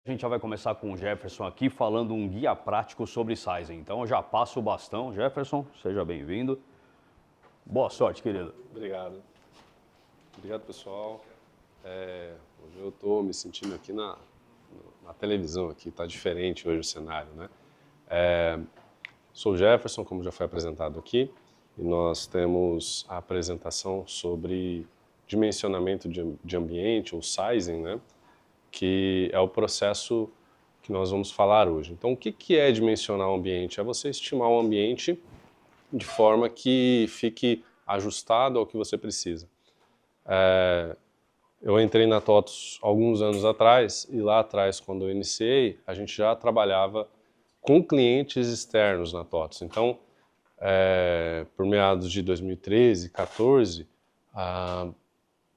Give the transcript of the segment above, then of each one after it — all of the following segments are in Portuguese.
A gente já vai começar com o Jefferson aqui falando um guia prático sobre sizing. Então eu já passo o bastão. Jefferson, seja bem-vindo. Boa sorte, querido. Obrigado. Obrigado, pessoal. Hoje eu estou me sentindo aqui na televisão, aqui está diferente hoje o cenário, né? Sou o Jefferson, como já foi apresentado aqui, e nós temos a apresentação sobre dimensionamento de ambiente, ou sizing, né? Que é o processo que nós vamos falar hoje. Então, o que é dimensionar o ambiente? É você estimar o ambiente de forma que fique ajustado ao que você precisa. Eu entrei na TOTVS alguns anos atrás, e lá atrás, quando eu iniciei, a gente já trabalhava com clientes externos na TOTVS. Então, por meados de 2013, 2014,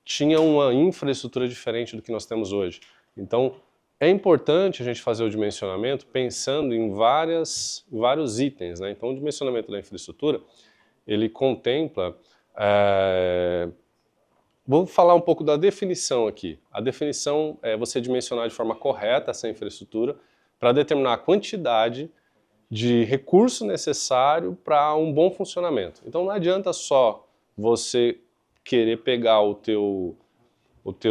tinha uma infraestrutura diferente do que nós temos hoje. Então, é importante a gente fazer o dimensionamento pensando em vários itens, né? Então, o dimensionamento da infraestrutura, ele contempla... Vou falar um pouco da definição aqui. A definição é você dimensionar de forma correta essa infraestrutura para determinar a quantidade de recurso necessário para um bom funcionamento. Então, não adianta só você querer pegar o teu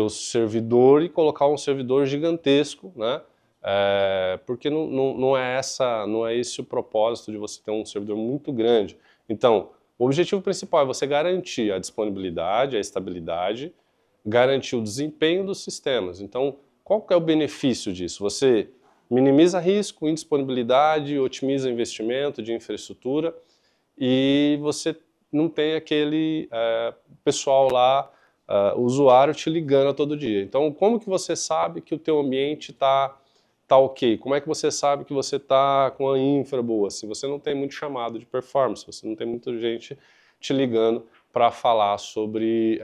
servidor e colocar um servidor gigantesco, né? Porque não é esse o propósito de você ter um servidor muito grande. Então, o objetivo principal é você garantir a disponibilidade, a estabilidade, garantir o desempenho dos sistemas. Então, qual que é o benefício disso? Você minimiza risco, indisponibilidade, otimiza investimento de infraestrutura e você não tem aquele pessoal lá, usuário te ligando a todo dia. Então, como que você sabe que o teu ambiente tá ok? Como é que você sabe que você está com a infra boa? Se você não tem muito chamado de performance, você não tem muita gente te ligando para falar sobre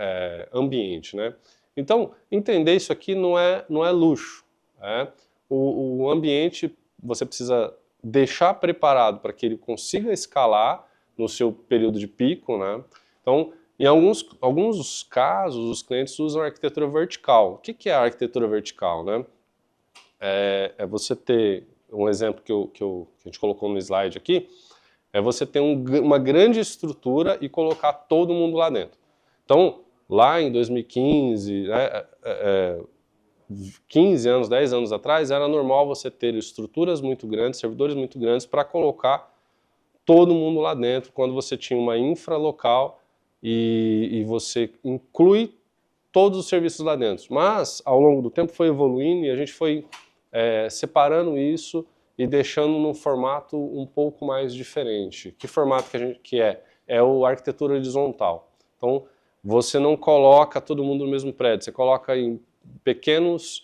ambiente, né? Então, entender isso aqui não é luxo. O ambiente você precisa deixar preparado para que ele consiga escalar no seu período de pico, né? Então, em alguns casos, os clientes usam a arquitetura vertical. O que é a arquitetura vertical, né? É você ter, um exemplo que a gente colocou no slide aqui, é você ter uma grande estrutura e colocar todo mundo lá dentro. Então, lá em 2015, 15 anos, 10 anos atrás, era normal você ter estruturas muito grandes, servidores muito grandes para colocar todo mundo lá dentro, quando você tinha uma infra local e você inclui todos os serviços lá dentro. Mas, ao longo do tempo, foi evoluindo e a gente foi separando isso e deixando num formato um pouco mais diferente. Que formato que é? É o arquitetura horizontal. Então, você não coloca todo mundo no mesmo prédio, você coloca em pequenas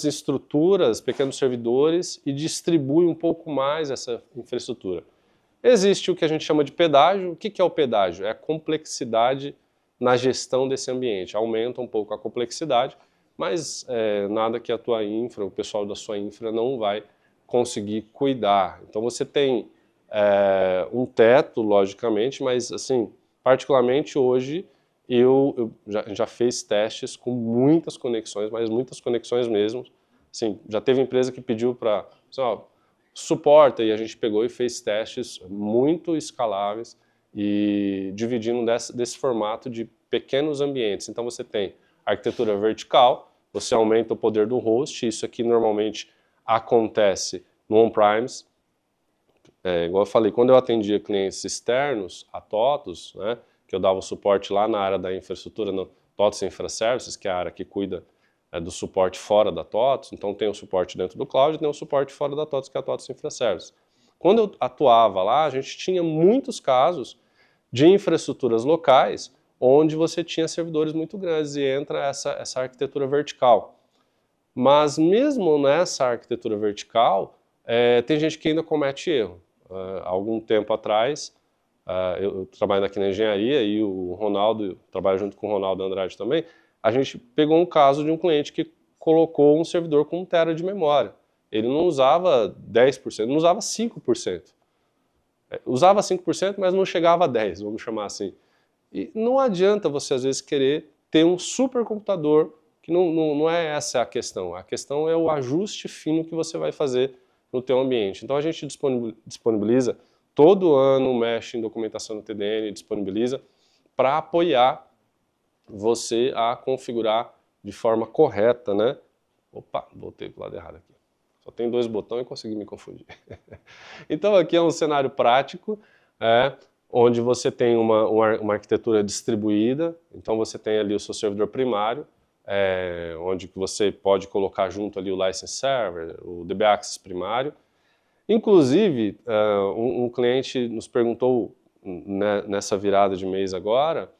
estruturas, pequenos servidores e distribui um pouco mais essa infraestrutura. Existe o que a gente chama de pedágio. O que é o pedágio? É a complexidade na gestão desse ambiente. Aumenta um pouco a complexidade, mas nada que a tua infra, o pessoal da sua infra não vai conseguir cuidar. Então você tem um teto, logicamente, mas assim, particularmente hoje, eu já fez testes com muitas conexões, mas muitas conexões mesmo. Assim, já teve empresa que pediu para, suporta, e a gente pegou e fez testes muito escaláveis e dividindo desse formato de pequenos ambientes. Então você tem arquitetura vertical, você aumenta o poder do host, isso aqui normalmente acontece no on-premise. Igual eu falei, quando eu atendia clientes externos, a TOTVS, né, que eu dava o suporte lá na área da infraestrutura, no TOTVS Infra Services, que é a área que cuida do suporte fora da TOTVS, então tem o suporte dentro do cloud e tem o suporte fora da TOTVS, que é a TOTVS Infra Services. Quando eu atuava lá, a gente tinha muitos casos de infraestruturas locais onde você tinha servidores muito grandes e entra essa arquitetura vertical. Mas mesmo nessa arquitetura vertical, tem gente que ainda comete erro. Há algum tempo atrás, eu trabalho aqui na engenharia e o Ronaldo, trabalho junto com o Ronaldo Andrade também, a gente pegou um caso de um cliente que colocou um servidor com 1 TB de memória. Ele não usava 10%, não usava 5%. Usava 5%, mas não chegava a 10%, vamos chamar assim. E não adianta você, às vezes, querer ter um supercomputador que não é essa a questão é o ajuste fino que você vai fazer no teu ambiente. Então a gente disponibiliza, todo ano mexe em documentação no TDN, disponibiliza para apoiar você a configurar de forma correta, né? Opa, voltei para o lado errado aqui. Só tem 2 botões e consegui me confundir. Então aqui é um cenário prático, onde você tem uma arquitetura distribuída, então você tem ali o seu servidor primário, onde você pode colocar junto ali o license server, o DB Access primário. Inclusive, um cliente nos perguntou nessa virada de mês agora,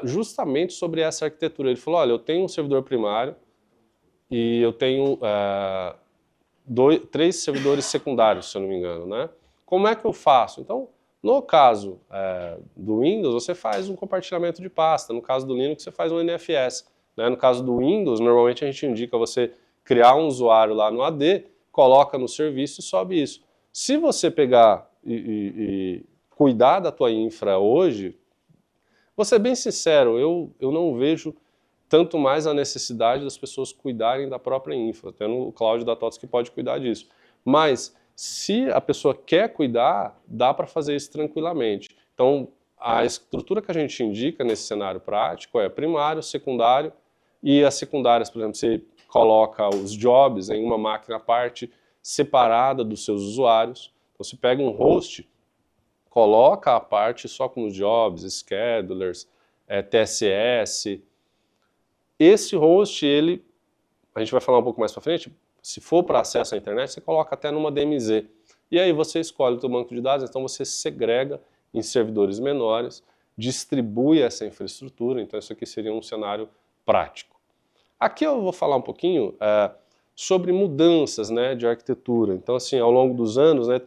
justamente sobre essa arquitetura. Ele falou, olha, eu tenho um servidor primário e eu tenho 3 servidores secundários, se eu não me engano, né? Como é que eu faço? Então, no caso do Windows, você faz um compartilhamento de pasta. No caso do Linux, você faz um NFS. Né? No caso do Windows, normalmente a gente indica você criar um usuário lá no AD, coloca no serviço e sobe isso. Se você pegar e cuidar da tua infra hoje, vou ser bem sincero, eu não vejo tanto mais a necessidade das pessoas cuidarem da própria infra, tendo o Cláudio da TOTS que pode cuidar disso. Mas, se a pessoa quer cuidar, dá para fazer isso tranquilamente. Então, a estrutura que a gente indica nesse cenário prático é primário, secundário, e as secundárias, por exemplo, você coloca os jobs em uma máquina à parte, separada dos seus usuários. Então, você pega um host, coloca a parte só com os jobs, schedulers, TSS. Esse host, a gente vai falar um pouco mais para frente, se for para acesso à internet, você coloca até numa DMZ. E aí você escolhe o seu banco de dados, então você segrega em servidores menores, distribui essa infraestrutura, então isso aqui seria um cenário prático. Aqui eu vou falar um pouquinho sobre mudanças, né, de arquitetura. Então, assim, ao longo dos anos, né,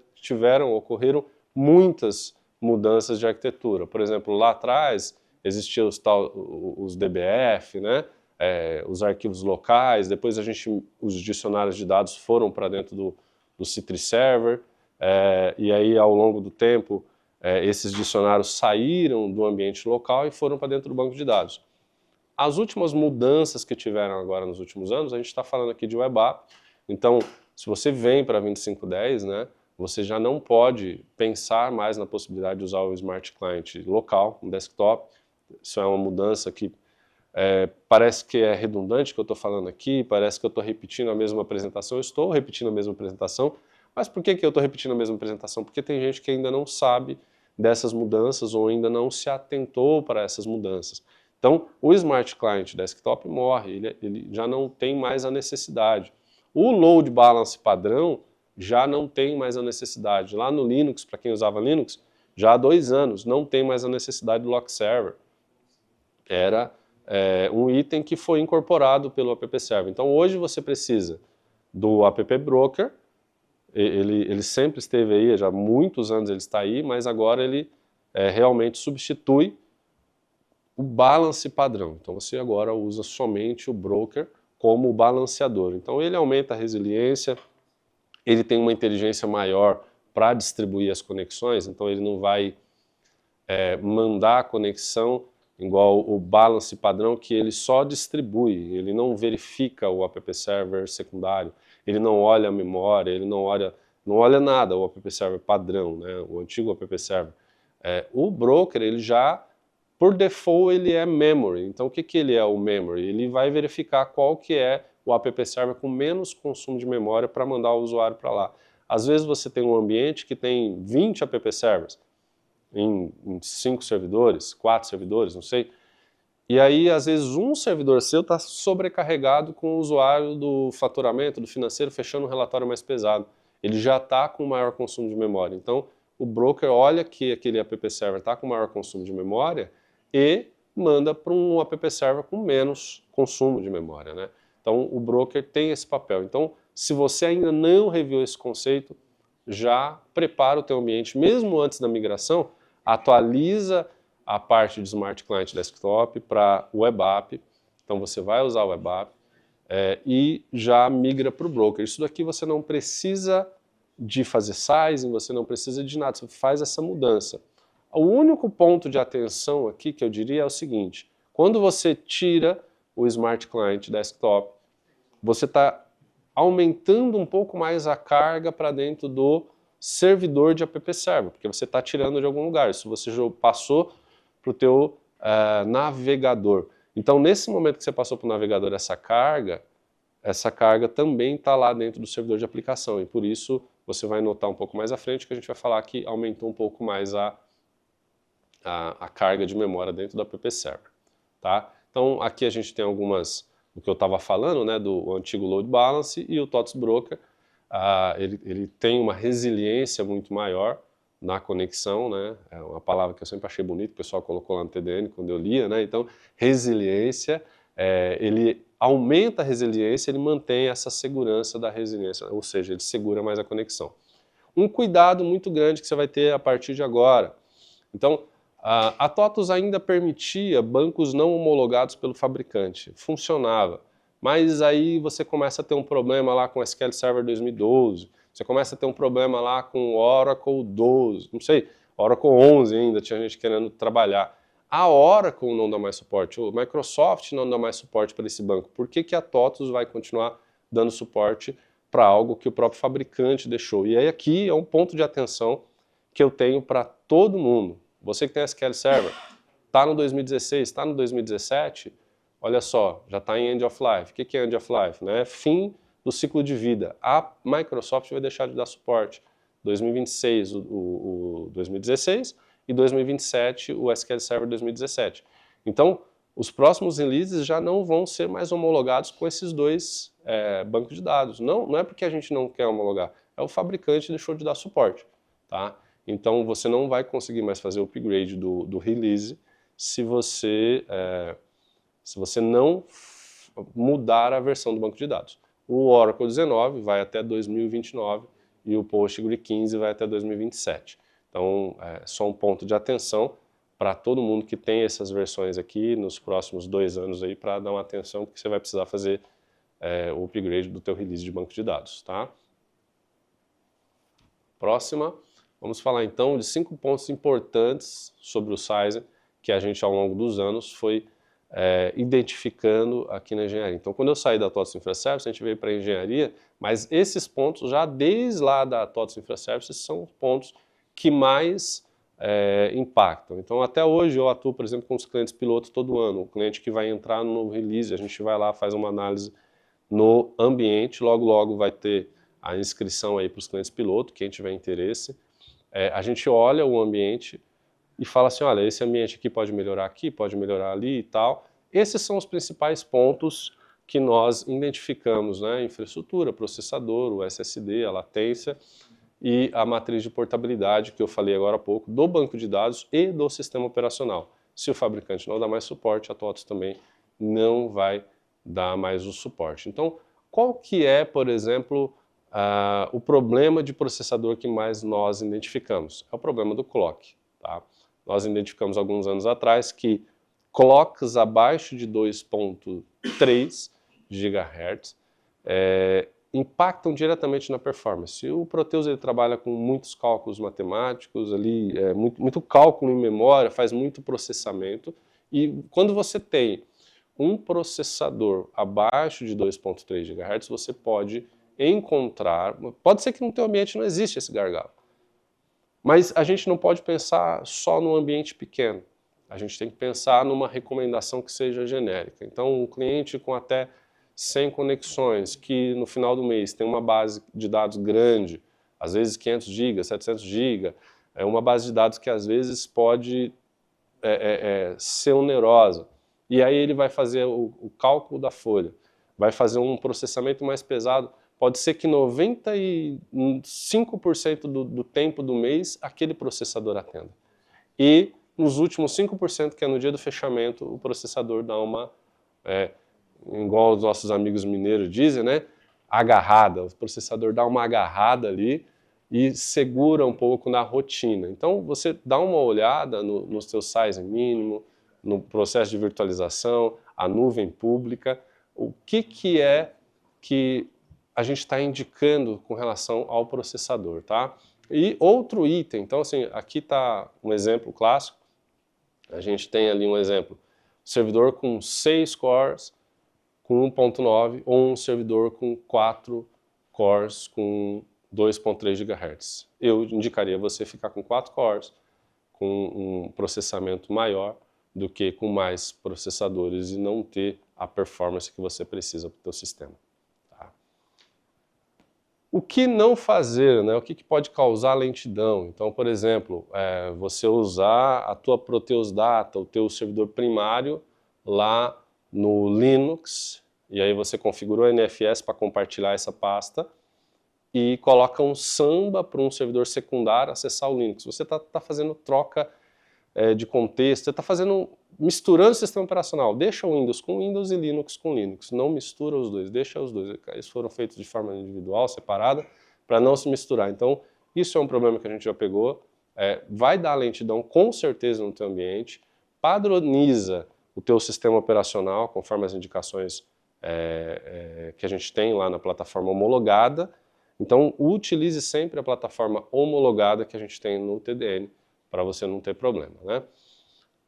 ocorreram muitas mudanças de arquitetura. Por exemplo, lá atrás existiam os DBF, né, os arquivos locais, depois os dicionários de dados foram para dentro do Citrix Server, e aí ao longo do tempo esses dicionários saíram do ambiente local e foram para dentro do banco de dados. As últimas mudanças que tiveram agora nos últimos anos, a gente está falando aqui de web app, então se você vem para 2510, né, você já não pode pensar mais na possibilidade de usar o Smart Client local, no desktop. Isso é uma mudança que parece que é redundante que eu estou falando aqui, parece que eu estou repetindo a mesma apresentação, eu estou repetindo a mesma apresentação, mas por que eu estou repetindo a mesma apresentação? Porque tem gente que ainda não sabe dessas mudanças ou ainda não se atentou para essas mudanças. Então, o Smart Client Desktop morre, ele já não tem mais a necessidade. O Load Balance padrão já não tem mais a necessidade. Lá no Linux, para quem usava Linux, já há 2 anos, não tem mais a necessidade do Lock Server. Era um item que foi incorporado pelo App Server. Então hoje você precisa do App Broker, ele sempre esteve aí, já há muitos anos ele está aí, mas agora ele realmente substitui o balance padrão. Então você agora usa somente o broker como balanceador. Então ele aumenta a resiliência, ele tem uma inteligência maior para distribuir as conexões, então ele não vai mandar a conexão igual o balance padrão, que ele só distribui, ele não verifica o App Server secundário, ele não olha a memória, ele não olha nada, o App Server padrão, né, o antigo App Server. O broker, ele já, por default, ele é memory. Então o que ele é o memory? Ele vai verificar qual que é o App Server com menos consumo de memória para mandar o usuário para lá. Às vezes você tem um ambiente que tem 20 App Servers, em 5 servidores, 4 servidores, não sei. E aí, às vezes, um servidor seu está sobrecarregado com o usuário do faturamento, do financeiro, fechando um relatório mais pesado. Ele já está com maior consumo de memória. Então, o broker olha que aquele App Server está com maior consumo de memória e manda para um App Server com menos consumo de memória, né? Então, o broker tem esse papel. Então, se você ainda não reviu esse conceito, já prepara o teu ambiente, mesmo antes da migração, atualiza a parte de Smart Client Desktop para Web App, então você vai usar o Web App e já migra para o broker. Isso daqui você não precisa de fazer sizing, você não precisa de nada, você faz essa mudança. O único ponto de atenção aqui que eu diria é o seguinte, quando você tira o Smart Client Desktop, você está aumentando um pouco mais a carga para dentro do servidor de app server, porque você está tirando de algum lugar. Se você passou para o teu navegador. Então, nesse momento que você passou para o navegador essa carga também está lá dentro do servidor de aplicação, e por isso você vai notar um pouco mais à frente que a gente vai falar que aumentou um pouco mais a carga de memória dentro do app server. Tá? Então, aqui a gente tem algumas, do que eu estava falando, né, do antigo load balance, e o TOTS Broker, ele tem uma resiliência muito maior na conexão, né, é uma palavra que eu sempre achei bonita, o pessoal colocou lá no TDN quando eu lia, né, então resiliência, ele aumenta a resiliência, ele mantém essa segurança da resiliência, ou seja, ele segura mais a conexão. Um cuidado muito grande que você vai ter a partir de agora. Então, a TOTUS ainda permitia bancos não homologados pelo fabricante, funcionava, mas aí você começa a ter um problema lá com SQL Server 2012, você começa a ter um problema lá com Oracle 12, não sei, Oracle 11 ainda, tinha gente querendo trabalhar. A Oracle não dá mais suporte, o Microsoft não dá mais suporte para esse banco. Por que que a TOTUS vai continuar dando suporte para algo que o próprio fabricante deixou? E aí aqui é um ponto de atenção que eu tenho para todo mundo. Você que tem SQL Server, está no 2016, está no 2017, olha só, já está em End of Life. O que é End of Life? Né? Fim do ciclo de vida. A Microsoft vai deixar de dar suporte. 2026 o 2016 e 2027 o SQL Server 2017. Então, os próximos releases já não vão ser mais homologados com esses dois bancos de dados. Não é porque a gente não quer homologar, é o fabricante deixou de dar suporte. Tá? Então, você não vai conseguir mais fazer o upgrade do release se você não mudar a versão do banco de dados. O Oracle 19 vai até 2029 e o PostgreSQL 15 vai até 2027. Então, só um ponto de atenção para todo mundo que tem essas versões aqui nos próximos 2 anos aí, para dar uma atenção, porque você vai precisar fazer o upgrade do teu release de banco de dados. Tá? Próxima. Vamos falar então de 5 pontos importantes sobre o Sizen que a gente ao longo dos anos foi identificando aqui na engenharia. Então, quando eu saí da TOTS Infraservices, a gente veio para a engenharia, mas esses pontos já desde lá da TOTS Infraservices são os pontos que mais impactam. Então, até hoje eu atuo, por exemplo, com os clientes pilotos todo ano. O cliente que vai entrar no novo release, a gente vai lá, faz uma análise no ambiente, logo vai ter a inscrição aí para os clientes piloto, quem tiver interesse. A gente olha o ambiente e fala assim, olha, esse ambiente aqui pode melhorar aqui, pode melhorar ali e tal. Esses são os principais pontos que nós identificamos, né? Infraestrutura, processador, o SSD, a latência e a matriz de portabilidade, que eu falei agora há pouco, do banco de dados e do sistema operacional. Se o fabricante não dá mais suporte, a TOTUS também não vai dar mais o suporte. Então, qual que é, por exemplo, o problema de processador que mais nós identificamos? É o problema do clock. Tá? Nós identificamos alguns anos atrás que clocks abaixo de 2.3 GHz impactam diretamente na performance. O Proteus ele trabalha com muitos cálculos matemáticos, ali, muito cálculo em memória, faz muito processamento, e quando você tem um processador abaixo de 2.3 GHz, você pode encontrar, pode ser que no teu ambiente não existe esse gargalo, mas a gente não pode pensar só no ambiente pequeno, a gente tem que pensar numa recomendação que seja genérica. Então, um cliente com até 100 conexões, que no final do mês tem uma base de dados grande, às vezes 500 GB, 700 GB, é uma base de dados que às vezes pode ser onerosa. E aí ele vai fazer o cálculo da folha, vai fazer um processamento mais pesado, pode ser que 95% do tempo do mês aquele processador atenda. E nos últimos 5%, que é no dia do fechamento, o processador dá uma, igual os nossos amigos mineiros dizem, né, agarrada, o processador dá uma agarrada ali e segura um pouco na rotina. Então você dá uma olhada no seu size mínimo, no processo de virtualização, a nuvem pública, o que é que a gente está indicando com relação ao processador, tá? E outro item, então assim, aqui está um exemplo clássico, a gente tem ali um exemplo, servidor com 6 cores, com 1.9 ou um servidor com 4 cores com 2.3 GHz. Eu indicaria você ficar com 4 cores, com um processamento maior do que com mais processadores e não ter a performance que você precisa para o seu sistema. Tá? O que não fazer, né? O que pode causar lentidão? Então, por exemplo, você usar a tua Proteus Data, o teu servidor primário lá no Linux, e aí você configurou o NFS para compartilhar essa pasta e coloca um Samba para um servidor secundário acessar o Linux. Você está fazendo troca de contexto, você está misturando o sistema operacional. Deixa o Windows com Windows e Linux com Linux. Não mistura os dois, deixa os dois. Eles foram feitos de forma individual, separada, para não se misturar. Então, isso é um problema que a gente já pegou. Vai dar lentidão com certeza no teu ambiente. Padroniza o teu sistema operacional, conforme as indicações que a gente tem lá na plataforma homologada. Então, utilize sempre a plataforma homologada que a gente tem no TDN, para você não ter problema, né?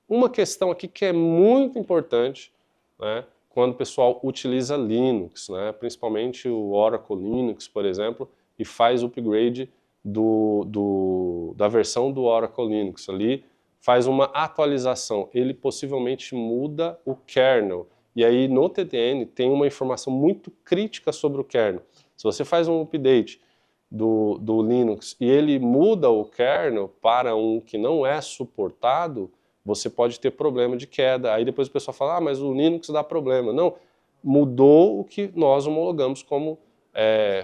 Uma questão aqui que é muito importante, né, quando o pessoal utiliza Linux, né, principalmente o Oracle Linux, por exemplo, e faz upgrade da versão do Oracle Linux ali, faz uma atualização, ele possivelmente muda o kernel. E aí no TDN tem uma informação muito crítica sobre o kernel. Se você faz um update do Linux e ele muda o kernel para um que não é suportado, você pode ter problema de queda. Aí depois o pessoal fala, mas o Linux dá problema. Não, mudou o que nós homologamos como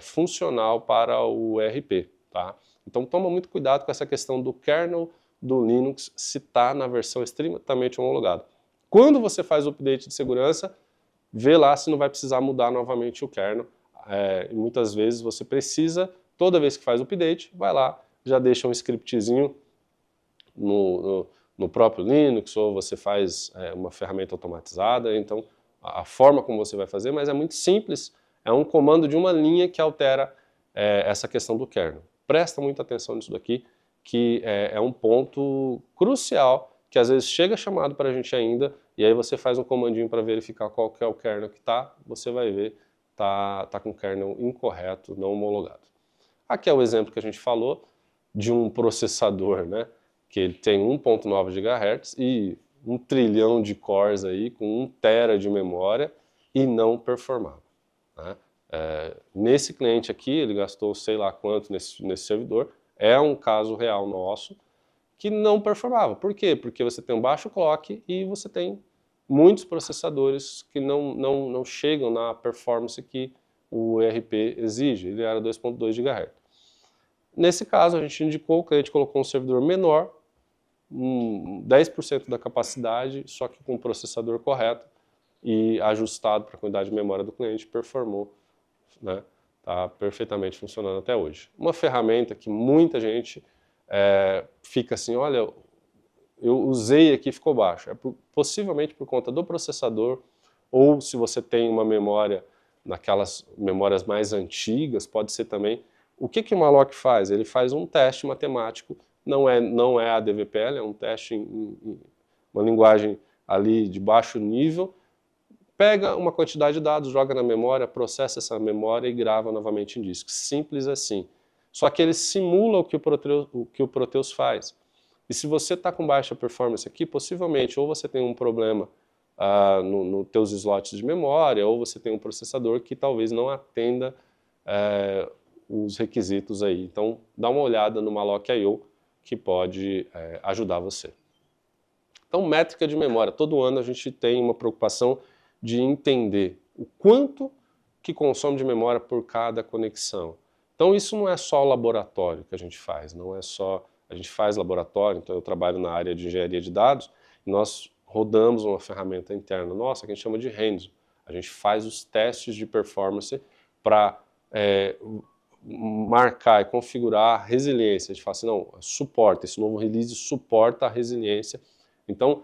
funcional para o ERP. Tá? Então toma muito cuidado com essa questão do kernel do Linux se está na versão estritamente homologada. Quando você faz o update de segurança, vê lá se não vai precisar mudar novamente o kernel. Muitas vezes você precisa, toda vez que faz o update, vai lá, já deixa um scriptzinho no próprio Linux, ou você faz uma ferramenta automatizada. Então a forma como você vai fazer, mas é muito simples, é um comando de uma linha que altera essa questão do kernel. Presta muita atenção nisso daqui, que é um ponto crucial, que às vezes chega chamado para a gente ainda, e aí você faz um comandinho para verificar qual que é o kernel que está, você vai ver, tá com o kernel incorreto, não homologado. Aqui é o exemplo que a gente falou de um processador, né, que ele tem 1.9 GHz e 1 trilhão de cores aí, com 1 tera de memória, e não performava. Né? Nesse cliente aqui, ele gastou sei lá quanto nesse servidor, é um caso real nosso, que não performava. Por quê? Porque você tem um baixo clock e você tem muitos processadores que não chegam na performance que o ERP exige. Ele era 2.2 GHz. Nesse caso, a gente indicou, o cliente colocou um servidor menor, 10% da capacidade, só que com o processador correto e ajustado para a quantidade de memória do cliente, performou, né? Está perfeitamente funcionando até hoje. Uma ferramenta que muita gente fica assim, olha, eu usei aqui e ficou baixo. Possivelmente por conta do processador, ou se você tem uma memória, naquelas memórias mais antigas, pode ser também. O que o Malloc faz? Ele faz um teste matemático, não é a DVPL, é um teste em uma linguagem ali de baixo nível, pega uma quantidade de dados, joga na memória, processa essa memória e grava novamente em disco. Simples assim. Só que ele simula o que o Proteus faz. E se você está com baixa performance aqui, possivelmente ou você tem um problema nos teus slots de memória, ou você tem um processador que talvez não atenda os requisitos aí. Então, dá uma olhada no Malloc.io que pode ajudar você. Então, métrica de memória. Todo ano a gente tem uma preocupação de entender o quanto que consome de memória por cada conexão. Então isso não é só o laboratório que a gente faz, não é só, a gente faz laboratório, então eu trabalho na área de engenharia de dados, e nós rodamos uma ferramenta interna nossa que a gente chama de Renzo. A gente faz os testes de performance para marcar e configurar a resiliência. A gente fala assim, não, suporta, esse novo release suporta a resiliência. Então,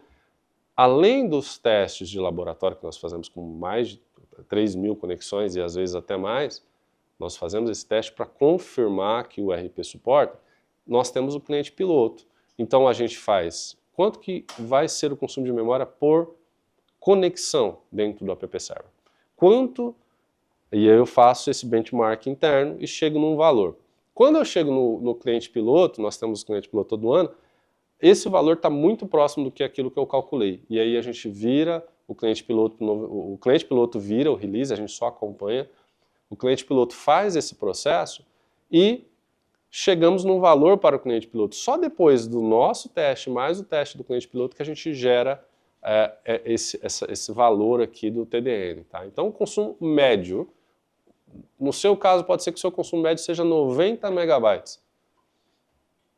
além dos testes de laboratório que nós fazemos com mais de 3.000 conexões e às vezes até mais, nós fazemos esse teste para confirmar que o ERP suporta, nós temos o cliente piloto. Então a gente faz quanto que vai ser o consumo de memória por conexão dentro do App Server. quanto, e aí eu faço esse benchmark interno e chego num valor. Quando eu chego no cliente piloto, nós temos cliente piloto todo ano, esse valor está muito próximo do que aquilo que eu calculei. E aí a gente vira o cliente piloto vira o release, a gente só acompanha. O cliente piloto faz esse processo e chegamos num valor para o cliente piloto. Só depois do nosso teste, mais o teste do cliente piloto, que a gente gera esse valor aqui do TDN. Tá? Então o consumo médio, no seu caso pode ser que o seu consumo médio seja 90 megabytes.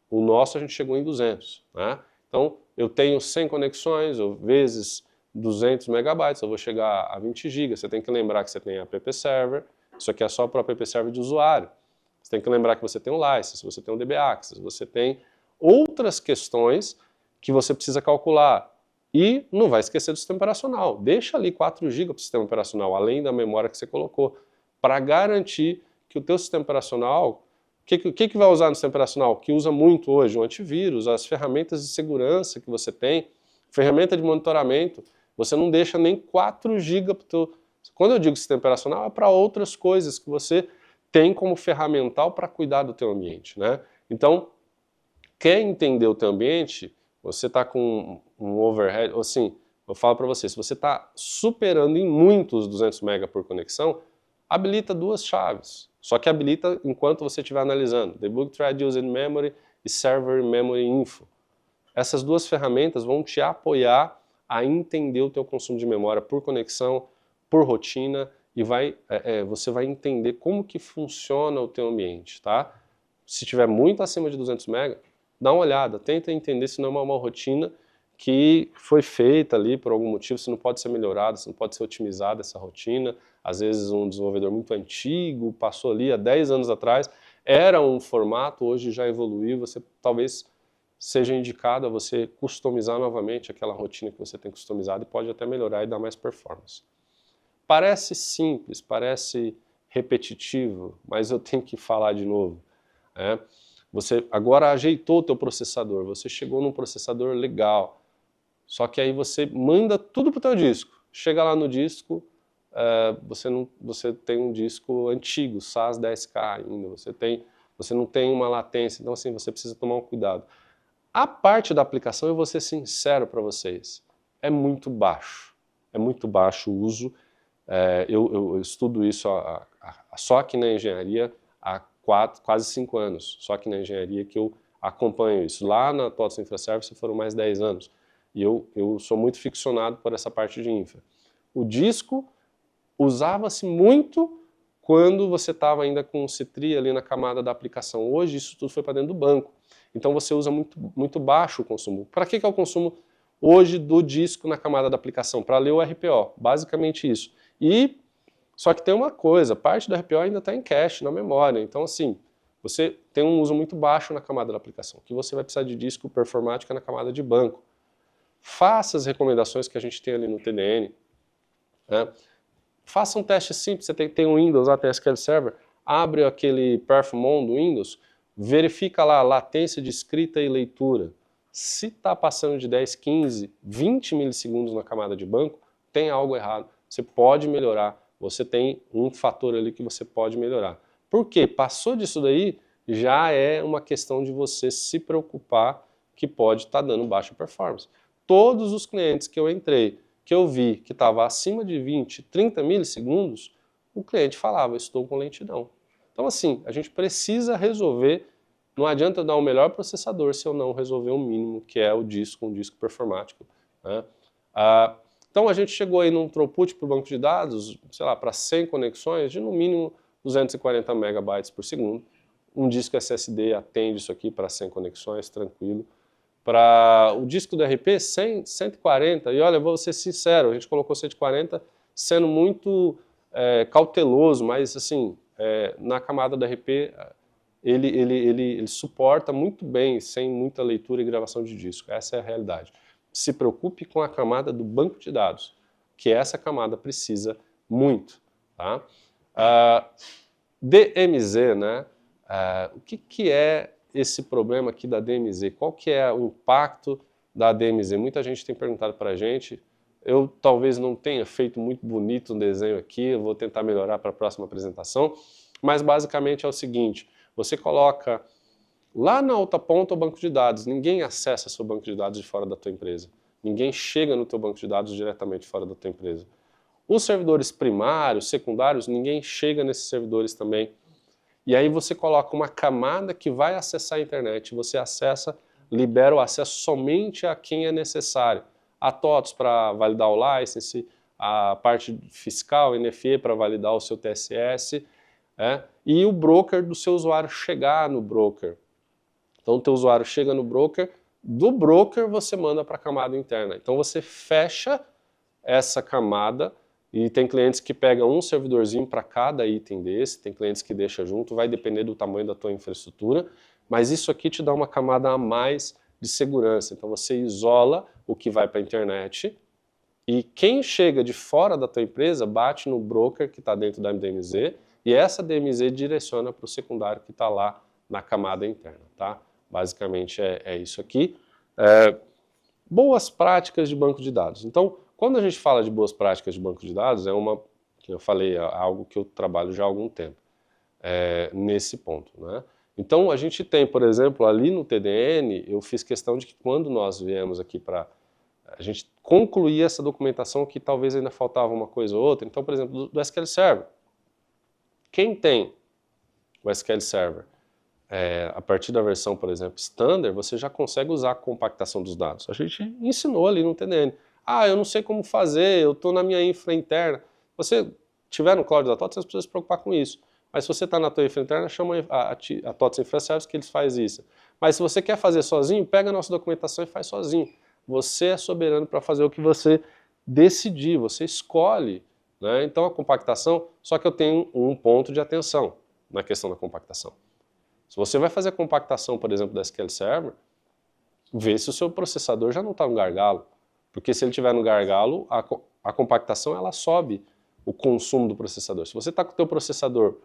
O nosso a gente chegou em 200. Né? Então eu tenho 100 conexões, vezes 200 megabytes, eu vou chegar a 20 GB. Você tem que lembrar que você tem app server, isso aqui é só para o app server de usuário. Você tem que lembrar que você tem um license, você tem um DB Access, você tem outras questões que você precisa calcular. E não vai esquecer do sistema operacional. Deixa ali 4 GB para o sistema operacional, além da memória que você colocou, para garantir que o teu sistema operacional... O que vai usar no sistema operacional? Que usa muito hoje o antivírus, as ferramentas de segurança que você tem, ferramenta de monitoramento. Você não deixa nem 4 GB para o teu... Quando eu digo sistema operacional, é para outras coisas que você tem como ferramental para cuidar do teu ambiente. Né? Então, quer entender o teu ambiente, você está com um overhead, assim, eu falo para você, se você está superando em muitos 200 MB por conexão, habilita 2 chaves. Só que habilita enquanto você estiver analisando. Debug Thread Used Memory e Server Memory Info. Essas 2 ferramentas vão te apoiar a entender o teu consumo de memória por conexão, por rotina, e você vai entender como que funciona o teu ambiente. Tá? Se tiver muito acima de 200 MB, dá uma olhada, tenta entender se não é uma rotina que foi feita ali por algum motivo, se não pode ser melhorada, se não pode ser otimizada essa rotina. Às vezes um desenvolvedor muito antigo, passou ali há 10 anos atrás, era um formato, hoje já evoluiu, você talvez seja indicado a você customizar novamente aquela rotina que você tem customizado e pode até melhorar e dar mais performance. Parece simples, parece repetitivo, mas eu tenho que falar de novo. Você agora ajeitou o teu processador, você chegou num processador legal, só que aí você manda tudo para o teu disco. Chega lá no disco, você tem um disco antigo, SAS 10K ainda, você não tem uma latência, então assim, você precisa tomar um cuidado. A parte da aplicação, eu vou ser sincero para vocês, é muito baixo o uso. Eu estudo isso só aqui na engenharia há quase 5 anos, só aqui na engenharia que eu acompanho isso. Lá na TOTVS InfraService foram mais 10 anos, e eu sou muito ficcionado por essa parte de infra. O disco usava-se muito quando você estava ainda com o C-Tree ali na camada da aplicação. Hoje isso tudo foi para dentro do banco. Então você usa muito baixo o consumo. Para que é o consumo hoje do disco na camada da aplicação? Para ler o RPO, basicamente isso. Só que tem uma coisa, parte do RPO ainda está em cache, na memória. Então assim, você tem um uso muito baixo na camada da aplicação, que você vai precisar de disco performática na camada de banco. Faça as recomendações que a gente tem ali no TDN. Né? Faça um teste simples, você tem um Windows lá, tem SQL Server, abre aquele Perfmon do Windows, verifica lá a latência de escrita e leitura. Se está passando de 10, 15, 20 milissegundos na camada de banco, tem algo errado. Você pode melhorar, você tem um fator ali que você pode melhorar. Por quê? Passou disso daí, já é uma questão de você se preocupar que pode estar dando baixa performance. Todos os clientes que eu entrei, que eu vi que estava acima de 20, 30 milissegundos, o cliente falava, estou com lentidão. Então assim, a gente precisa resolver, não adianta dar o melhor processador se eu não resolver o mínimo, que é um disco performático. Né? Então a gente chegou aí num throughput para o banco de dados, sei lá, para 100 conexões, de no mínimo 240 megabytes por segundo. Um disco SSD atende isso aqui para 100 conexões, tranquilo. Para o disco do RP, 140, e olha, vou ser sincero, a gente colocou 140 sendo muito cauteloso, mas assim, na camada do RP, ele suporta muito bem, sem muita leitura e gravação de disco, essa é a realidade. Se preocupe com a camada do banco de dados, que essa camada precisa muito. Tá? DMZ, né? O que é esse problema aqui da DMZ? Qual que é o impacto da DMZ? Muita gente tem perguntado para a gente, Eu talvez não tenha feito muito bonito um desenho aqui, eu vou tentar melhorar para a próxima apresentação, mas basicamente é o seguinte, você coloca lá na outra ponta o banco de dados, ninguém acessa seu banco de dados de fora da tua empresa, ninguém chega no teu banco de dados diretamente fora da tua empresa. Os servidores primários, secundários, ninguém chega nesses servidores também. E aí você coloca uma camada que vai acessar a internet, você acessa, libera o acesso somente a quem é necessário. A TOTS para validar o license, a parte fiscal, NFE para validar o seu TSS, e o broker do seu usuário chegar no broker. Então o teu usuário chega no broker, do broker você manda para a camada interna. Então você fecha essa camada, e tem clientes que pegam um servidorzinho para cada item desse, tem clientes que deixam junto, vai depender do tamanho da tua infraestrutura, mas isso aqui te dá uma camada a mais de segurança. Então você isola o que vai para a internet e quem chega de fora da tua empresa bate no broker que está dentro da DMZ e essa DMZ direciona para o secundário que está lá na camada interna, tá? Basicamente é isso aqui. Boas práticas de banco de dados. Então, quando a gente fala de boas práticas de banco de dados, que eu falei, algo que eu trabalho já há algum tempo, nesse ponto, né? Então, a gente tem, por exemplo, ali no TDN, eu fiz questão de que quando nós viemos aqui para a gente concluir essa documentação, que talvez ainda faltava uma coisa ou outra, então, por exemplo, do SQL Server. Quem tem o SQL Server, a partir da versão, por exemplo, Standard, você já consegue usar a compactação dos dados. A gente ensinou ali no TDN. Eu não sei como fazer, eu estou na minha infra interna. Você tiver no Cloud da TOTS, você precisa se preocupar com isso. Mas se você está na tua infra interna, chama a TOTS Infra Service que eles fazem isso. Mas se você quer fazer sozinho, pega a nossa documentação e faz sozinho. Você é soberano para fazer o que você decidir, você escolhe, né? Então a compactação, só que eu tenho um ponto de atenção na questão da compactação. Se você vai fazer a compactação, por exemplo, da SQL Server, vê se o seu processador já não está no gargalo. Porque se ele estiver no gargalo, a compactação ela sobe o consumo do processador. Se você está com o teu processador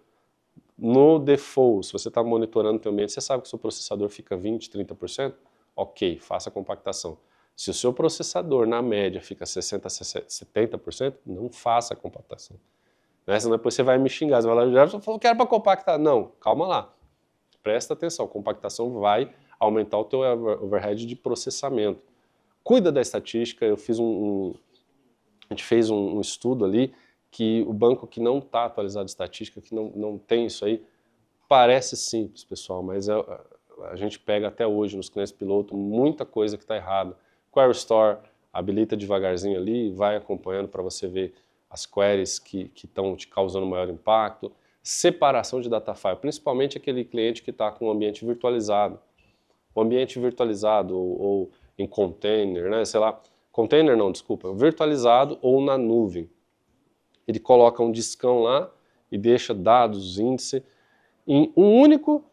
no default, se você está monitorando o teu ambiente, você sabe que o seu processador fica 20%, 30%, ok, faça a compactação. Se o seu processador, na média, fica 60%, 70%, não faça a compactação. Senão depois você vai me xingar, você vai lá, Jefferson falou que era para compactar. Não, calma lá. Presta atenção, compactação vai aumentar o teu overhead de processamento. Cuida da estatística, a gente fez um estudo ali que o banco que não está atualizado de estatística, que não tem isso aí, parece simples, pessoal, mas a gente pega até hoje nos clientes piloto muita coisa que está errada. Query Store habilita devagarzinho ali, vai acompanhando para você ver as queries que estão te causando maior impacto. Separação de data file, principalmente aquele cliente que está com um ambiente virtualizado. O ambiente virtualizado ou em container, né, sei lá, container não, desculpa, virtualizado ou na nuvem. Ele coloca um discão lá e deixa dados, índice, em um único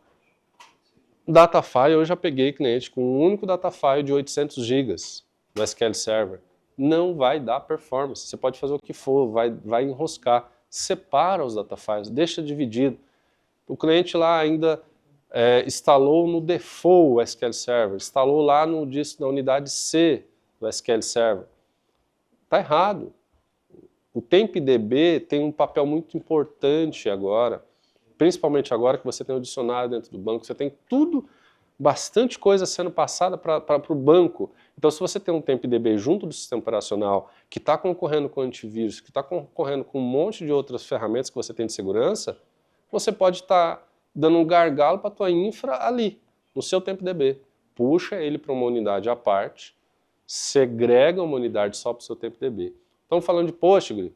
data file. Eu já peguei cliente com um único data file de 800 GB no SQL Server. Não vai dar performance, você pode fazer o que for, vai enroscar. Separa os data files, deixa dividido. O cliente lá ainda instalou no default o SQL Server, instalou lá no disco da unidade C do SQL Server. Está errado. O TempDB tem um papel muito importante agora, principalmente agora que você tem o dicionário dentro do banco, você tem tudo, bastante coisa sendo passada para o banco. Então, se você tem um TempDB junto do sistema operacional que está concorrendo com antivírus, que está concorrendo com um monte de outras ferramentas que você tem de segurança, você pode estar dando um gargalo para a tua infra ali, no seu TempDB. Puxa ele para uma unidade à parte, segrega uma unidade só para o seu TempDB. Estamos falando de Postgre,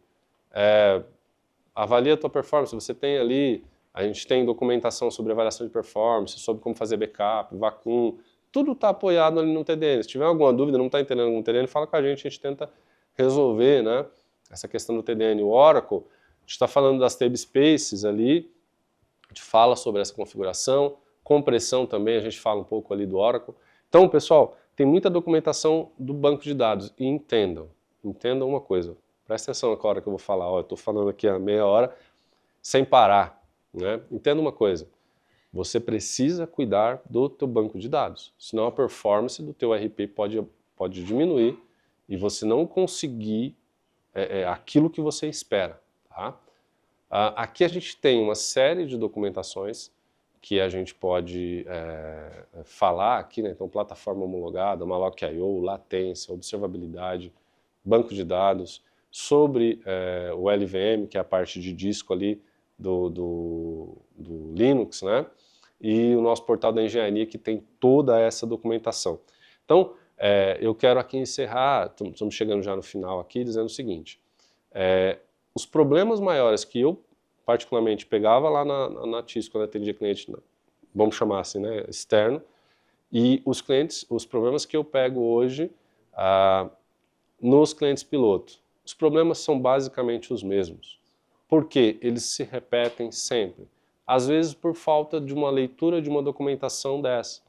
avalia a tua performance, você tem ali, a gente tem documentação sobre avaliação de performance, sobre como fazer backup, vacuum, tudo está apoiado ali no TDN. Se tiver alguma dúvida, não está entendendo algum TDN, fala com a gente tenta resolver, né, essa questão do TDN. O Oracle, a gente está falando das table spaces ali, a gente fala sobre essa configuração, compressão também, a gente fala um pouco ali do Oracle. Então, pessoal, tem muita documentação do banco de dados e entendam uma coisa, presta atenção na hora que eu vou falar, eu estou falando aqui há meia hora sem parar, né? Entenda uma coisa, você precisa cuidar do teu banco de dados, senão a performance do teu RP pode diminuir e você não conseguir aquilo que você espera. Tá? Aqui a gente tem uma série de documentações que a gente pode falar aqui, né? Então, plataforma homologada, Malloc.io, latência, observabilidade, banco de dados, sobre o LVM, que é a parte de disco ali do Linux, né? E o nosso portal da engenharia, que tem toda essa documentação. Então, eu quero aqui encerrar, estamos chegando já no final aqui, dizendo o seguinte, os problemas maiores que eu particularmente pegava lá na TIS, quando eu atendia cliente, vamos chamar assim, né, externo, e os problemas que eu pego hoje nos clientes piloto. Os problemas são basicamente os mesmos. Por quê? Eles se repetem sempre. Às vezes por falta de uma leitura de uma documentação dessa.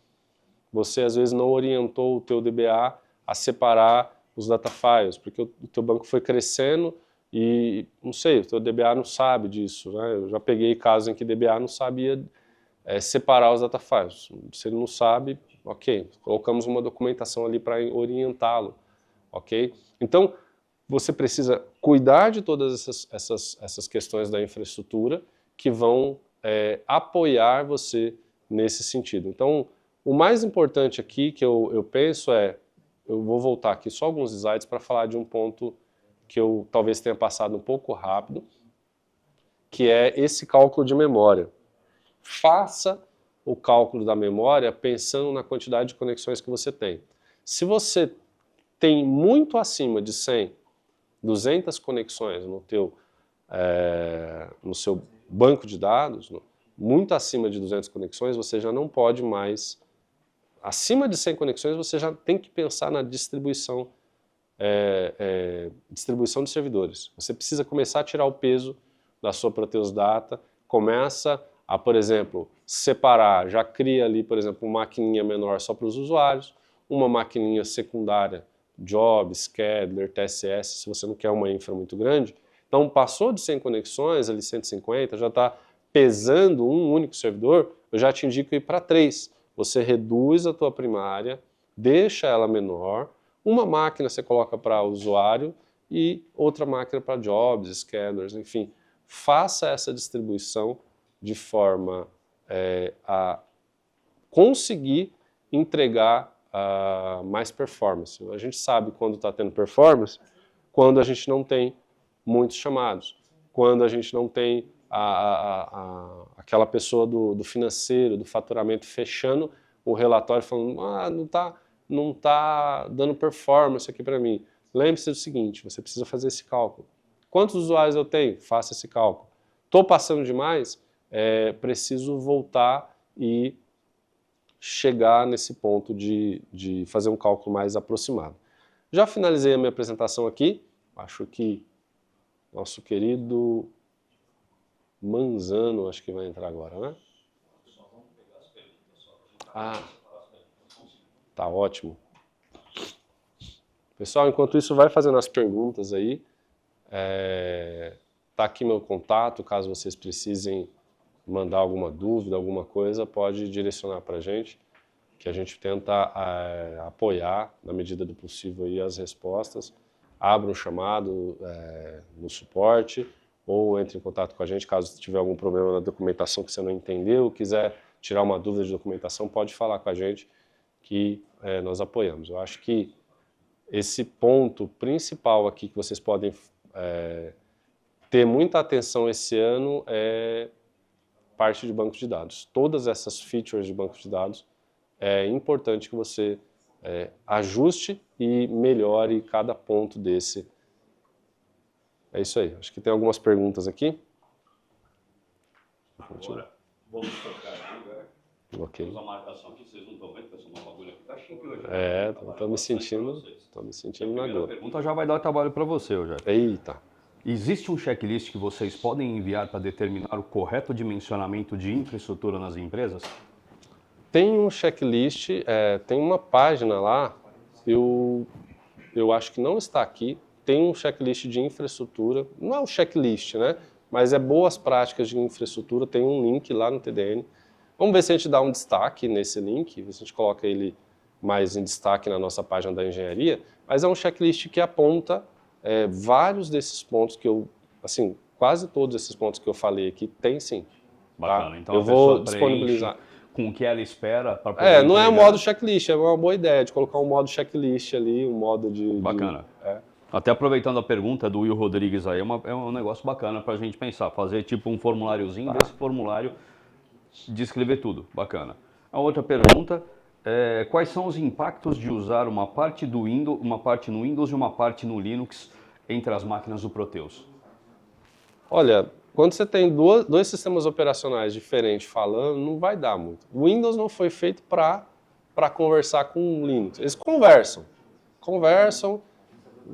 Você às vezes não orientou o teu DBA a separar os data files, porque o teu banco foi crescendo e, não sei, o teu DBA não sabe disso, né? Eu já peguei casos em que DBA não sabia separar os data files. Se ele não sabe, ok, colocamos uma documentação ali para orientá-lo, ok? Então, você precisa cuidar de todas essas questões da infraestrutura que vão apoiar você nesse sentido. Então, o mais importante aqui que eu penso eu vou voltar aqui só alguns slides para falar de um ponto que eu talvez tenha passado um pouco rápido, que é esse cálculo de memória. Faça o cálculo da memória pensando na quantidade de conexões que você tem. Se você tem muito acima de 100, 200 conexões no seu banco de dados, muito acima de 200 conexões, você já não pode mais, acima de 100 conexões, você já tem que pensar na distribuição de servidores. Você precisa começar a tirar o peso da sua Proteus Data, começa a, por exemplo, separar, já cria ali, por exemplo, uma maquininha menor só para os usuários, uma maquininha secundária, Job, Scheduler, TSS, se você não quer uma infra muito grande. Então, passou de 100 conexões, ali 150, já está pesando um único servidor, eu já te indico ir para 3. Você reduz a tua primária, deixa ela menor, uma máquina você coloca para usuário e outra máquina para jobs, schedulers, enfim. Faça essa distribuição de forma a conseguir entregar mais performance. A gente sabe quando está tendo performance, quando a gente não tem muitos chamados, quando a gente não tem aquela pessoa do financeiro, do faturamento fechando o relatório falando, não tá dando performance aqui para mim. Lembre-se do seguinte, você precisa fazer esse cálculo. Quantos usuários eu tenho? Faça esse cálculo. Estou passando demais? Preciso voltar e chegar nesse ponto de fazer um cálculo mais aproximado. Já finalizei a minha apresentação aqui. Acho que nosso querido Manzano, acho que vai entrar agora, né? Tá ótimo. Pessoal, enquanto isso, vai fazendo as perguntas aí. Tá aqui meu contato, caso vocês precisem mandar alguma dúvida, alguma coisa, pode direcionar para a gente, que a gente tenta apoiar, na medida do possível, aí, as respostas. Abra um chamado no suporte, ou entre em contato com a gente, caso tiver algum problema na documentação que você não entendeu, quiser tirar uma dúvida de documentação, pode falar com a gente, que nós apoiamos. Eu acho que esse ponto principal aqui que vocês podem ter muita atenção esse ano é parte de banco de dados. Todas essas features de banco de dados é importante que você ajuste e melhore cada ponto desse. É isso aí. Acho que tem algumas perguntas aqui. Agora, vamos tocar aqui, né? Ok. Temos a marcação aqui, vocês não estão vendo, porque esse bagulho aqui tá chique hoje. Estou me sentindo na dor. A pergunta já vai dar trabalho para você, Jeff. Eita. Existe um checklist que vocês podem enviar para determinar o correto dimensionamento de infraestrutura nas empresas? Tem um checklist, tem uma página lá, eu acho que não está aqui, tem um checklist de infraestrutura, não é um checklist, né? Mas é boas práticas de infraestrutura, tem um link lá no TDN. Vamos ver se a gente dá um destaque nesse link, se a gente coloca ele mais em destaque na nossa página da engenharia. Mas é um checklist que aponta vários desses pontos que eu, assim, quase todos esses pontos que eu falei aqui tem sim. Bacana. Tá? Então eu a vou pessoa disponibilizar. Com o que ela espera para poder Não é um entregar. modo checklist, é uma boa ideia de colocar um modo checklist ali, um modo de... Bacana. Até aproveitando a pergunta do Will Rodrigues aí, é um negócio bacana para a gente pensar, fazer tipo um formuláriozinho, desse formulário descrever tudo, bacana. A outra pergunta é quais são os impactos de usar uma parte do Windows, uma parte no Windows e uma parte no Linux entre as máquinas do Proteus? Olha, quando você tem dois sistemas operacionais diferentes falando, não vai dar muito. O Windows não foi feito para conversar com o Linux. Eles conversam,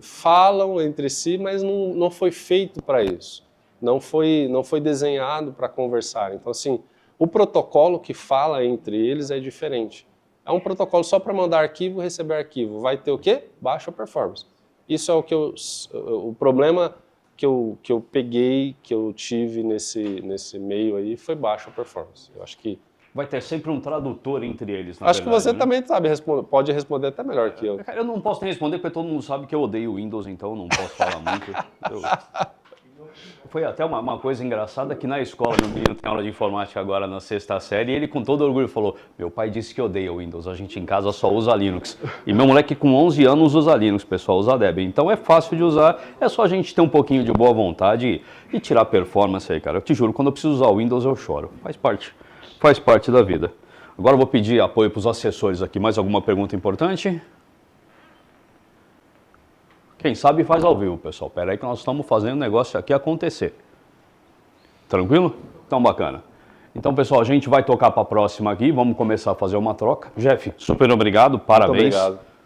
falam entre si, mas não foi feito para isso. Não foi desenhado para conversar. Então, assim, o protocolo que fala entre eles é diferente. É um protocolo só para mandar arquivo e receber arquivo. Vai ter o quê? Baixa performance. Isso é o problema que eu peguei, que eu tive nesse meio aí, foi baixa performance. Eu acho que... Vai ter sempre um tradutor entre eles, na Acho verdade, que você né? também sabe pode responder até melhor que eu. Cara, eu não posso nem responder porque todo mundo sabe que eu odeio o Windows, então eu não posso falar muito. Foi até uma coisa engraçada que na escola, meu menino tem aula de informática agora na 6ª série, e ele com todo orgulho falou, meu pai disse que odeia o Windows, a gente em casa só usa Linux. E meu moleque com 11 anos usa Linux, pessoal, usa Debian. Então é fácil de usar, é só a gente ter um pouquinho de boa vontade e tirar performance aí, cara. Eu te juro, quando eu preciso usar o Windows eu choro, faz parte da vida. Agora eu vou pedir apoio para os assessores aqui. Mais alguma pergunta importante? Quem sabe faz ao vivo, pessoal. Espera aí que nós estamos fazendo o negócio aqui acontecer. Tranquilo? Então, bacana. Então, pessoal, a gente vai tocar para a próxima aqui. Vamos começar a fazer uma troca. Jeff, super obrigado, parabéns. Muito obrigado.